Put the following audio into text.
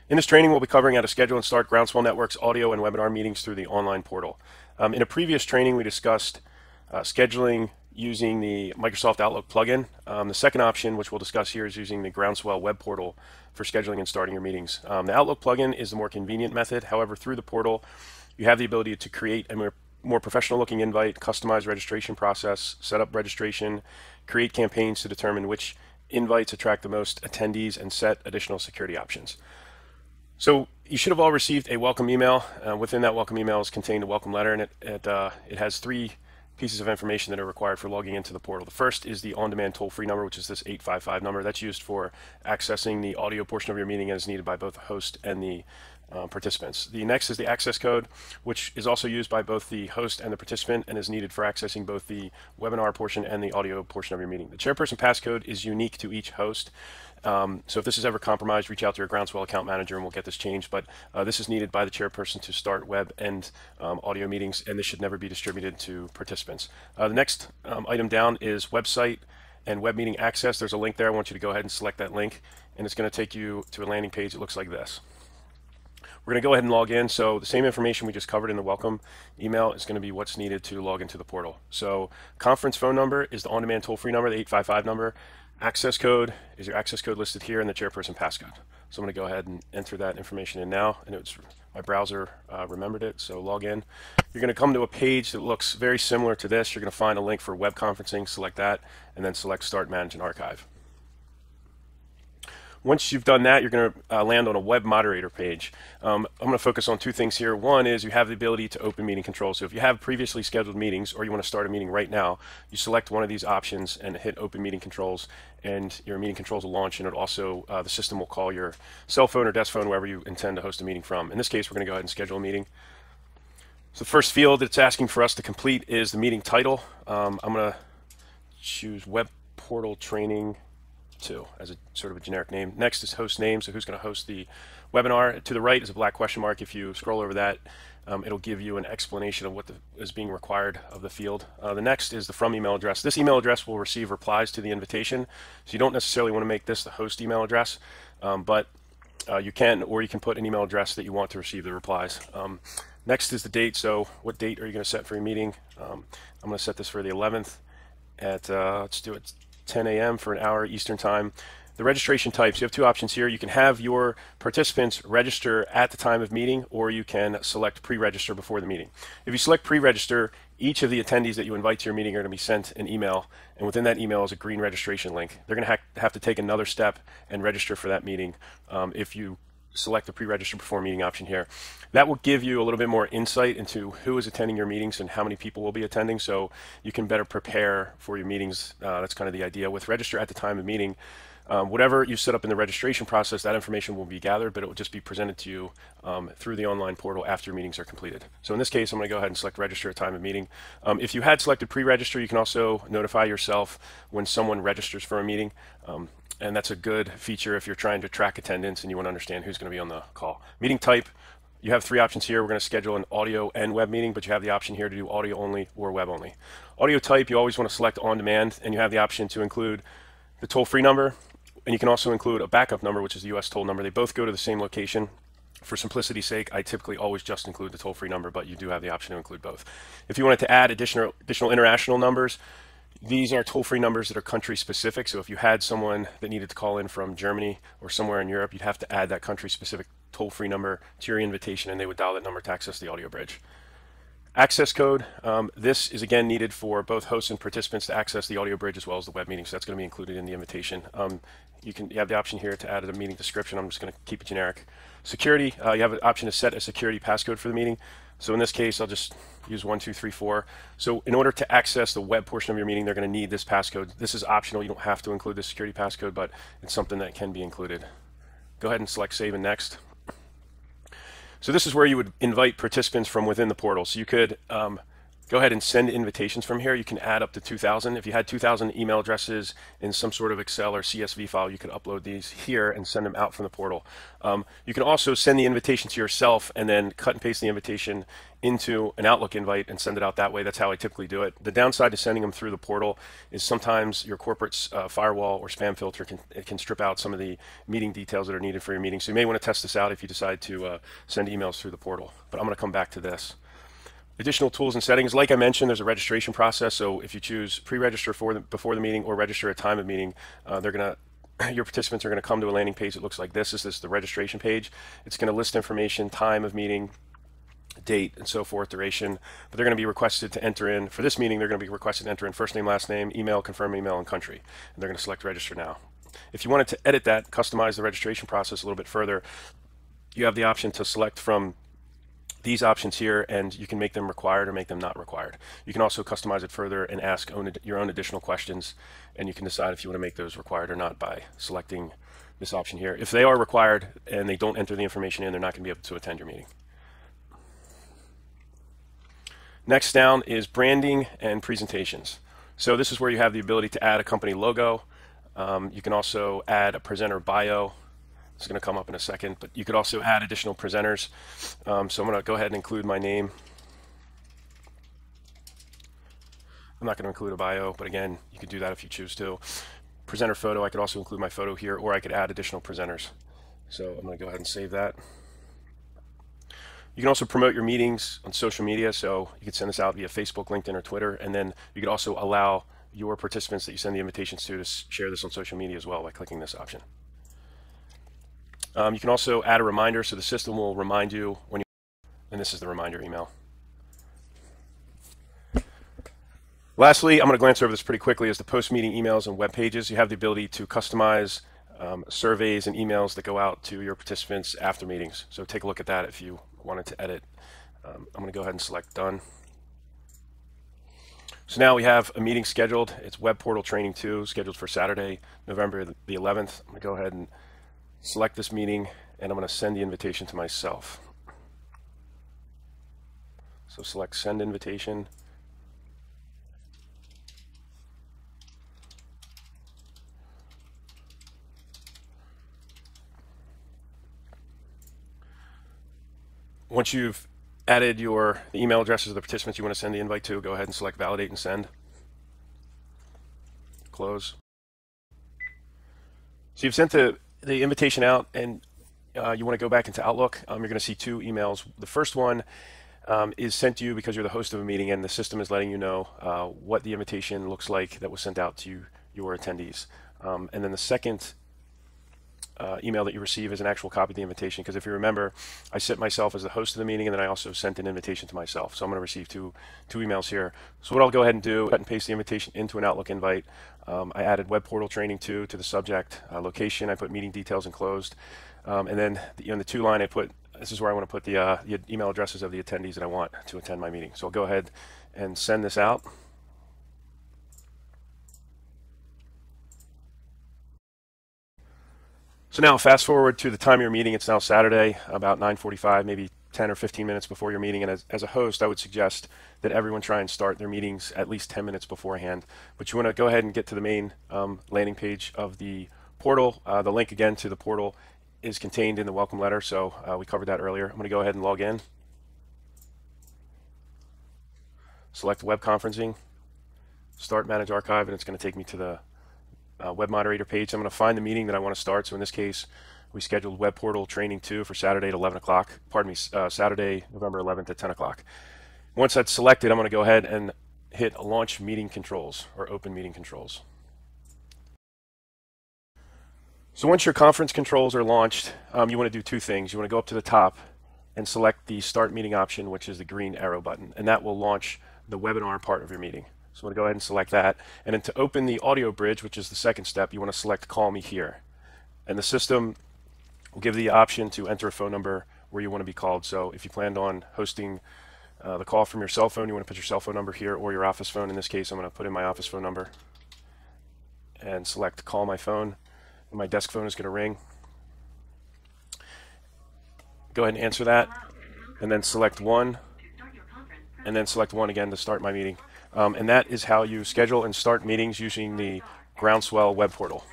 In this training, we'll be covering how to schedule and start GroundSwell Network's audio and webinar meetings through the online portal. In a previous training, we discussed scheduling using the Microsoft Outlook plugin. The second option, which we'll discuss here, is using the GroundSwell web portal for scheduling and starting your meetings. The Outlook plugin is the more convenient method. However, through the portal, you have the ability to create a more professional looking invite, customize registration process, set up registration, create campaigns to determine which invites attract the most attendees, and set additional security options. So you should have all received a welcome email. Within that welcome email is contained a welcome letter, and it has three pieces of information that are required for logging into the portal. The first is the on-demand toll-free number, which is this 855 number. That's used for accessing the audio portion of your meeting as needed by both the host and the participants. The next is the access code, which is also used by both the host and the participant and is needed for accessing both the webinar portion and the audio portion of your meeting. The chairperson passcode is unique to each host. So if this is ever compromised, reach out to your GroundSwell account manager and we'll get this changed. But this is needed by the chairperson to start web and audio meetings, and this should never be distributed to participants. The next item down is website and web meeting access. There's a link there. I want you to go ahead and select that link, and it's going to take you to a landing page. It looks like this. We're going to go ahead and log in. So the same information we just covered in the welcome email is going to be what's needed to log into the portal. So conference phone number is the on-demand toll-free number, the 855 number. Access code is your access code listed here, and the chairperson passcode. So I'm going to go ahead and enter that information in now, and my browser remembered it. So log in. You're going to come to a page that looks very similar to this. You're going to find a link for web conferencing. Select that, and then select Start, Manage, and Archive. Once you've done that, you're going to land on a web moderator page. I'm going to focus on two things here. One is you have the ability to open meeting controls. So if you have previously scheduled meetings or you want to start a meeting right now, you select one of these options and hit open meeting controls, and your meeting controls will launch, and it also the system will call your cell phone or desk phone, wherever you intend to host a meeting from. In this case, we're going to go ahead and schedule a meeting. So the first field it's asking for us to complete is the meeting title. I'm going to choose Web Portal Training 2 as a sort of a generic name. Next is host name, so who's going to host the webinar. To the right is a black question mark. If you scroll over that, it'll give you an explanation of what is being required of the field. The next is the from email address. This email address will receive replies to the invitation, so you don't necessarily want to make this the host email address, but you can put an email address that you want to receive the replies. Next is the date. So what date are you going to set for your meeting? I'm going to set this for the 11th at let's do it 10 a.m. for an hour Eastern time. The registration types, you have two options here. You can have your participants register at the time of meeting, or you can select pre-register before the meeting. If you select pre-register, each of the attendees that you invite to your meeting are going to be sent an email, and within that email is a green registration link. They're going to have to take another step and register for that meeting if you select the pre-register before meeting option here. That will give you a little bit more insight into who is attending your meetings and how many people will be attending, so you can better prepare for your meetings. That's kind of the idea. With register at the time of meeting, whatever you set up in the registration process, that information will be gathered, but it will just be presented to you through the online portal after your meetings are completed. So in this case, I'm going to go ahead and select register at time of meeting. If you had selected pre-register, you can also notify yourself when someone registers for a meeting. And that's a good feature if you're trying to track attendance and you want to understand who's going to be on the call. Meeting type, you have three options here. We're going to schedule an audio and web meeting, but you have the option here to do audio only or web only. Audio type, you always want to select on demand, and you have the option to include the toll-free number, and you can also include a backup number, which is the US toll number. They both go to the same location. For simplicity's sake, I typically always just include the toll-free number, but you do have the option to include both. If you wanted to add additional international numbers, these are toll-free numbers that are country-specific. So if you had someone that needed to call in from Germany or somewhere in Europe, you'd have to add that country-specific toll-free number to your invitation, and they would dial that number to access the audio bridge. Access code, this is again needed for both hosts and participants to access the audio bridge as well as the web meeting, so that's going to be included in the invitation. You have the option here to add a meeting description. I'm just going to keep it generic. Security, you have an option to set a security passcode for the meeting. So in this case, I'll just use 1234. So in order to access the web portion of your meeting, they're going to need this passcode. This is optional. You don't have to include the security passcode, but it's something that can be included. Go ahead and select Save and Next. So this is where you would invite participants from within the portal. So you could go ahead and send invitations from here. You can add up to 2,000. If you had 2,000 email addresses in some sort of Excel or CSV file, you could upload these here and send them out from the portal. You can also send the invitation to yourself and then cut and paste the invitation into an Outlook invite and send it out that way. That's how I typically do it. The downside to sending them through the portal is sometimes your corporate's firewall or spam filter can strip out some of the meeting details that are needed for your meeting. So you may want to test this out if you decide to send emails through the portal. But I'm going to come back to this. Additional tools and settings. Like I mentioned, there's a registration process. So if you choose pre-register before the meeting or register at time of meeting, your participants are going to come to a landing page that looks like this. This is the registration page. It's going to list information, time of meeting, date, and so forth, duration. But they're going to be requested to enter in, for this meeting, they're going to be requested to enter in first name, last name, email, confirm email, and country. And they're going to select register now. If you wanted to edit that, customize the registration process a little bit further, you have the option to select from these options here, and you can make them required or make them not required. You can also customize it further and ask your own additional questions, and you can decide if you want to make those required or not by selecting this option here. If they are required and they don't enter the information in, they're not going to be able to attend your meeting. Next down is branding and presentations. So this is where you have the ability to add a company logo. You can also add a presenter bio. It's going to come up in a second, but you could also add additional presenters. So I'm going to go ahead and include my name. I'm not going to include a bio, but again, you could do that if you choose to. Presenter photo, I could also include my photo here, or I could add additional presenters. So I'm going to go ahead and save that. You can also promote your meetings on social media. So you could send this out via Facebook, LinkedIn, or Twitter. And then you could also allow your participants that you send the invitations to share this on social media as well by clicking this option. You can also add a reminder, so the system will remind you when you, and this is the reminder email. Lastly, I'm going to glance over this pretty quickly, is the post-meeting emails and web pages. You have the ability to customize surveys and emails that go out to your participants after meetings. So take a look at that if you wanted to edit. I'm going to go ahead and select done. So now we have a meeting scheduled. It's Web Portal Training 2, scheduled for Saturday, November the 11th. I'm going to go ahead and select this meeting, and I'm going to send the invitation to myself. So select send invitation. Once you've added the email addresses of the participants you want to send the invite to, go ahead and select validate and send. Close. So you've sent the invitation out, and you want to go back into Outlook. You're going to see two emails. The first one is sent to you because you're the host of a meeting, and the system is letting you know what the invitation looks like that was sent out to your attendees. And then the second email that you receive is an actual copy of the invitation, because if you remember, I set myself as the host of the meeting, and then I also sent an invitation to myself. So I'm going to receive two emails here. So what I'll go ahead and do, cut and paste the invitation into an Outlook invite. I added Web Portal Training 2 to the subject. Location, I put meeting details enclosed. And then in the to line, I put, this is where I want to put the email addresses of the attendees that I want to attend my meeting. So I'll go ahead and send this out. So now fast forward to the time of your meeting. It's now Saturday, about 9:45, maybe 10 or 15 minutes before your meeting. And as a host, I would suggest that everyone try and start their meetings at least 10 minutes beforehand. But you want to go ahead and get to the main landing page of the portal. The link again to the portal is contained in the welcome letter. So we covered that earlier. I'm going to go ahead and log in. Select web conferencing, start manage archive, and it's going to take me to the web moderator page. I'm going to find the meeting that I want to start. So in this case, we scheduled Web Portal Training 2 for Saturday at 11 o'clock. Pardon me, Saturday, November 11th at 10 o'clock. Once that's selected, I'm going to go ahead and hit Launch Meeting Controls or Open Meeting Controls. So once your conference controls are launched, you want to do two things. You want to go up to the top and select the Start Meeting option, which is the green arrow button, and that will launch the webinar part of your meeting. So I'm going to go ahead and select that. And then to open the audio bridge, which is the second step, you want to select Call Me Here. And the system will give the option to enter a phone number where you want to be called. So if you planned on hosting the call from your cell phone, you want to put your cell phone number here, or your office phone. In this case, I'm going to put in my office phone number and select Call My Phone. And my desk phone is going to ring. Go ahead and answer that, and then select 1, and then select 1 again to start my meeting. And that is how you schedule and start meetings using the GroundSwell web portal.